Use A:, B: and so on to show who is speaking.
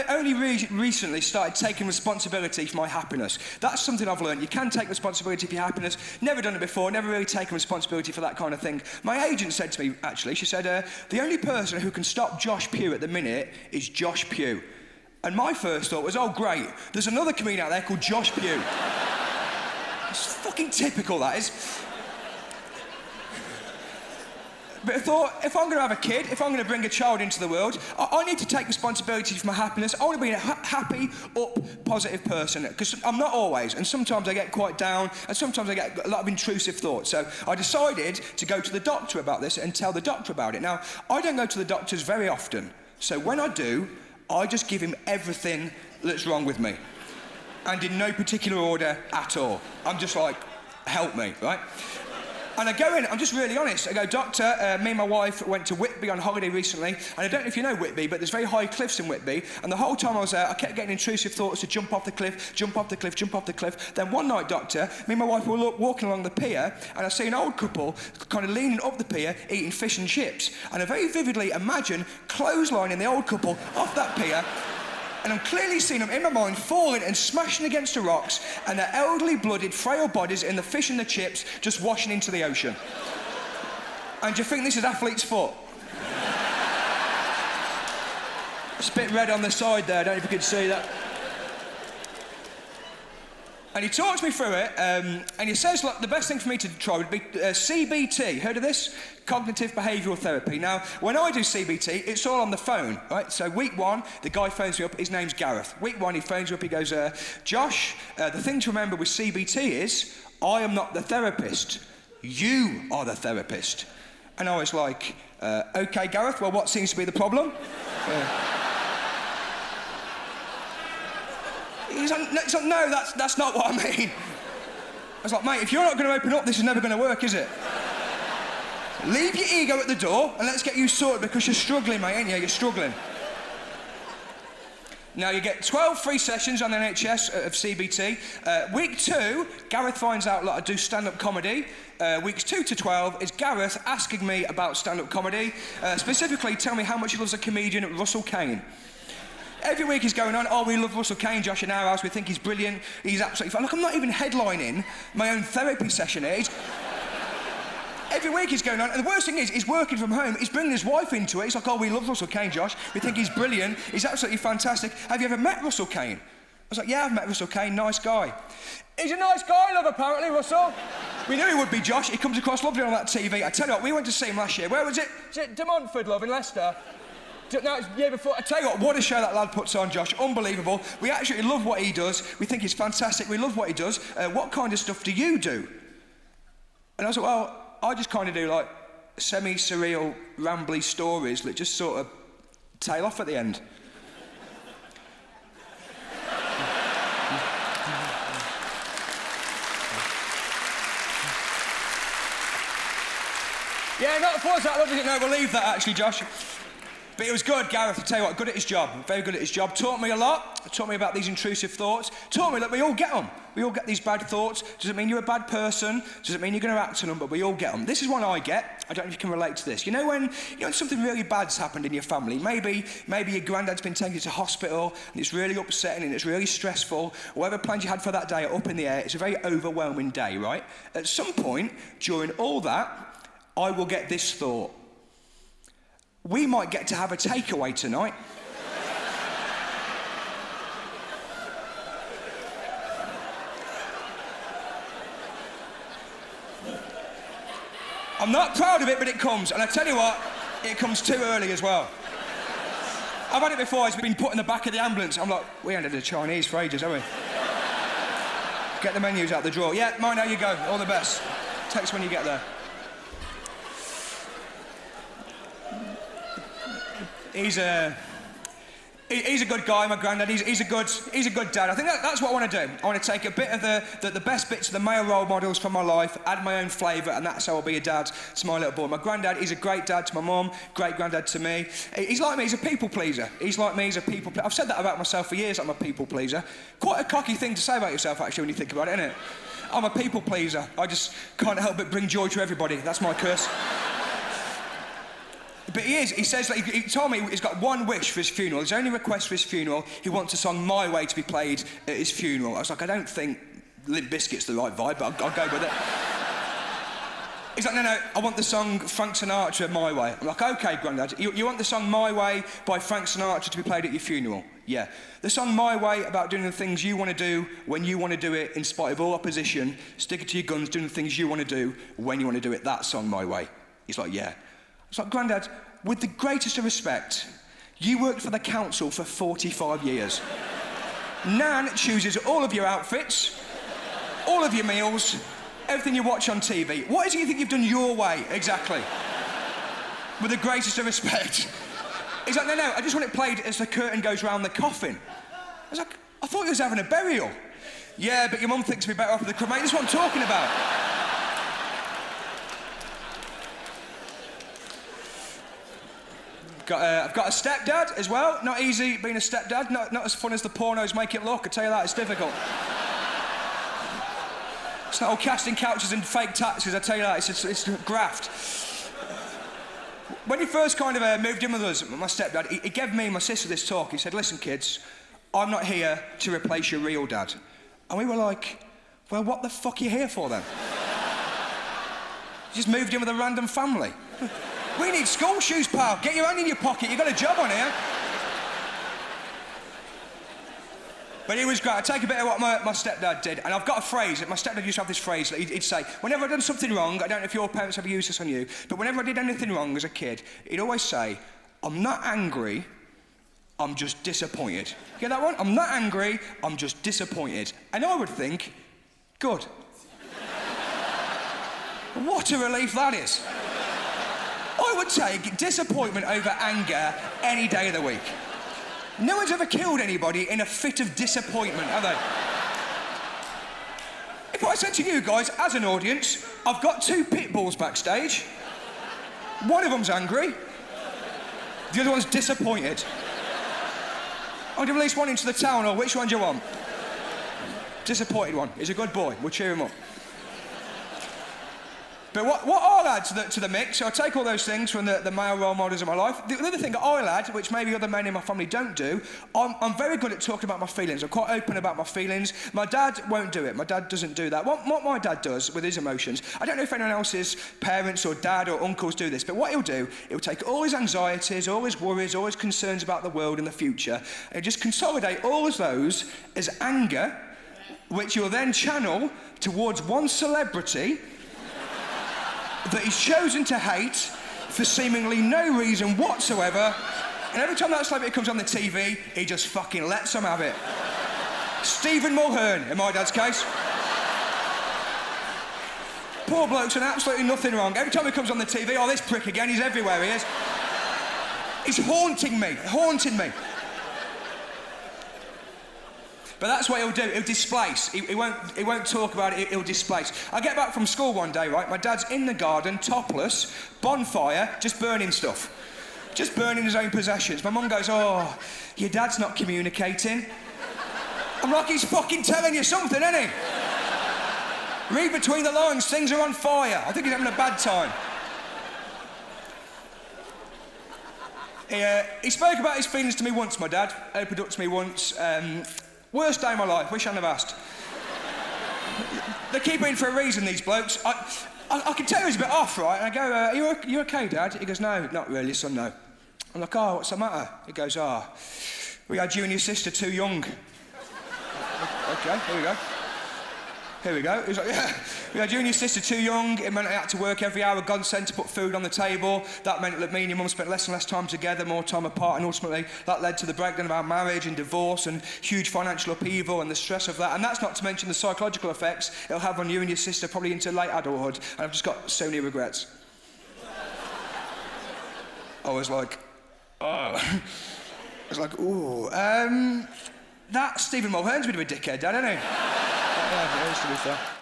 A: only recently started taking responsibility for my happiness. That's something I've learned. You can take responsibility for your happiness. Never done it before, never really taken responsibility for that kind of thing. My agent said to me, actually, she said, the only person who can stop Josh Pugh at the minute is Josh Pugh. And my first thought was, oh, great, there's another comedian out there called Josh Pugh. It's fucking typical, that is. But I thought, if I'm going to have a kid, if I'm going to bring a child into the world, I need to take responsibility for my happiness. I want to be a happy, positive person, because I'm not always, and sometimes I get quite down, and sometimes I get a lot of intrusive thoughts. So I decided to go to the doctor about this and tell the doctor about it. Now, I don't go to the doctors very often, so when I do, I just give him everything that's wrong with me. And in no particular order at all. I'm just like, help me, right? And I go in, I'm just really honest. I go, doctor, me and my wife went to Whitby on holiday recently, and I don't know if you know Whitby, but there's very high cliffs in Whitby, and the whole time I was there, I kept getting intrusive thoughts to jump off the cliff, jump off the cliff, jump off the cliff. Then one night, doctor, me and my wife were walking along the pier, and I see an old couple kind of leaning up the pier, eating fish and chips. And I very vividly imagine clotheslining the old couple off that pier, and I'm clearly seeing them in my mind falling and smashing against the rocks, and their elderly, blooded, frail bodies in the fish and the chips just washing into the ocean. And do you think this is athlete's foot? It's a bit red on the side there, I don't know if you could see that. And he talks me through it, and he says, look, the best thing for me to try would be CBT. Heard of this? Cognitive Behavioural Therapy. Now, when I do CBT, it's all on the phone, right? So week one, the guy phones me up, his name's Gareth. Week one, he phones me up, he goes, Josh, the thing to remember with CBT is, I am not the therapist. You are the therapist. And I was like, OK, Gareth, well, what seems to be the problem? He's like, no, that's not what I mean. I was like, mate, if you're not going to open up, this is never going to work, is it? Leave your ego at the door and let's get you sorted, because you're struggling, mate, ain't you? You're struggling. Now, you get 12 free sessions on the NHS of CBT. Week 2, Gareth finds out that I do stand-up comedy. Weeks 2 to 12 is Gareth asking me about stand-up comedy. Specifically, tell me how much he loves a comedian, Russell Kane. Every week he's going on, oh, we love Russell Kane, Josh, in our house, we think he's brilliant, he's absolutely fine. Look, I'm not even headlining my own therapy session here. Every week he's going on, and the worst thing is, he's working from home, he's bringing his wife into it, he's like, oh, we love Russell Kane, Josh, we think he's brilliant, he's absolutely fantastic. Have you ever met Russell Kane? I was like, yeah, I've met Russell Kane, nice guy. He's a nice guy, love, apparently, Russell. We knew he would be, Josh, he comes across lovely on that TV. I tell you what, we went to see him last year, where was it? Is it De Montfort, love, in Leicester? No, it's the year before. I tell you what a show that lad puts on, Josh. Unbelievable. We actually love what he does. We think he's fantastic. We love what he does. What kind of stuff do you do? And I was like, well, I just kind of do, like, semi-surreal, rambly stories that just sort of tail off at the end. Yeah, not for us, that love, no, we'll leave that, actually, Josh. But it was good, Gareth, I tell you what, good at his job, very good at his job. Taught me a lot, taught me about these intrusive thoughts. Taught me that we all get them. We all get these bad thoughts. Doesn't mean you're a bad person, doesn't mean you're going to act on them, but we all get them. This is one I get. I don't know if you can relate to this. You know when something really bad's happened in your family, maybe your granddad's been taken to hospital, and it's really upsetting and it's really stressful. Whatever plans you had for that day are up in the air. It's a very overwhelming day, right? At some point during all that, I will get this thought. We might get to have a takeaway tonight. I'm not proud of it, but it comes. And I tell you what, it comes too early as well. I've had it before, it's been put in the back of the ambulance. I'm like, we ain't had a Chinese for ages, have we? Get the menus out the drawer. Yeah, mine, how you go. All the best. Text when you get there. He's a good guy, my granddad. He's a good dad. I think that's what I want to do. I want to take a bit of the best bits of the male role models from my life, add my own flavour, and that's how I'll be a dad to my little boy. My granddad, he's a great dad to my mum, great granddad to me. He's like me, he's a people pleaser. He's like me, he's a people pleaser. I've said that about myself for years, I'm a people pleaser. Quite a cocky thing to say about yourself, actually, when you think about it, isn't it? I'm a people pleaser. I just can't help but bring joy to everybody. That's my curse. But he is. He says, like, he told me he's got one wish for his funeral. His only request for his funeral, he wants the song My Way to be played at his funeral. I was like, I don't think Limp Bizkit's the right vibe, but I'll go with it. He's like, no, I want the song Frank Sinatra, My Way. I'm like, OK, Grandad, you want the song My Way by Frank Sinatra to be played at your funeral? Yeah. The song My Way, about doing the things you want to do when you want to do it in spite of all opposition, sticking to your guns, doing the things you want to do when you want to do it, that song My Way. He's like, yeah. It's like, Grandad, with the greatest of respect, you worked for the council for 45 years. Nan chooses all of your outfits, all of your meals, everything you watch on TV. What is it you think you've done your way, exactly? With the greatest of respect. He's like, no, I just want it played as the curtain goes round the coffin. I was like, I thought you was having a burial. Yeah, but your mum thinks we're better off with the cremation. That's what I'm talking about. I've got a stepdad as well. Not easy being a stepdad. Not as fun as the pornos make it look. I tell you that, it's difficult. It's not all casting couches and fake taxes, I tell you that, it's graft. When he first kind of moved in with us, my stepdad, he gave me and my sister this talk. He said, listen, kids, I'm not here to replace your real dad. And we were like, well, what the fuck are you here for then? You just moved in with a random family. We need school shoes, pal. Get your hand in your pocket, you got a job on here. But it was great. I take a bit of what my stepdad did, and I've got a phrase. My stepdad used to have this phrase that he'd say, whenever I'd done something wrong, I don't know if your parents ever used this on you, but whenever I did anything wrong as a kid, he'd always say, I'm not angry, I'm just disappointed. You get that one? I'm not angry, I'm just disappointed. And I would think, good. What a relief that is. I would take disappointment over anger any day of the week. No one's ever killed anybody in a fit of disappointment, have they? If I said to you guys, as an audience, I've got 2 pit bulls backstage, one of them's angry, the other one's disappointed. I'll give release one into the town, or which one do you want? Disappointed one. He's a good boy. We'll cheer him up. But what I'll add to the mix, so I take all those things from the male role models of my life. The other thing I'll add, which maybe other men in my family don't do, I'm very good at talking about my feelings. I'm quite open about my feelings. My dad won't do it. My dad doesn't do that. What my dad does with his emotions, I don't know if anyone else's parents or dad or uncles do this, but what he'll do, he'll take all his anxieties, all his worries, all his concerns about the world and the future, and he'll just consolidate all of those as anger, which he'll then channel towards one celebrity that he's chosen to hate for seemingly no reason whatsoever, and every time that celebrity comes on the TV, he just fucking lets them have it. Stephen Mulhern, in my dad's case. Poor bloke's done absolutely nothing wrong. Every time he comes on the TV, oh, this prick again, he's everywhere, he is. He's haunting me. But that's what he'll do. He'll displace. He won't talk about it. He'll displace. I get back from school one day, right? My dad's in the garden, topless, bonfire, just burning stuff. Just burning his own possessions. My mum goes, oh, your dad's not communicating. I'm like, he's fucking telling you something, isn't he? Read between the lines, things are on fire. I think he's having a bad time. He spoke about his feelings to me once, my dad. Opened up to me once. Worst day of my life, wish I'd have asked. They keep in for a reason, these blokes. I can tell he's a bit off, right? And I go, are you okay, Dad? He goes, no, not really, son, no. I'm like, oh, what's the matter? He goes, oh, we had you and your sister too young. Okay, here we go. He was like, yeah, we had you and your sister too young. It meant I had to work every hour God sent to put food on the table. That meant that me and your mum spent less and less time together, more time apart, and ultimately that led to the breakdown of our marriage and divorce and huge financial upheaval and the stress of that. And that's not to mention the psychological effects it'll have on you and your sister probably into late adulthood. And I've just got so many regrets. I was like, oh. I was like, ooh, that Stephen Mulhern's a bit of a dickhead, Dad, isn't he? Yeah, to be fair.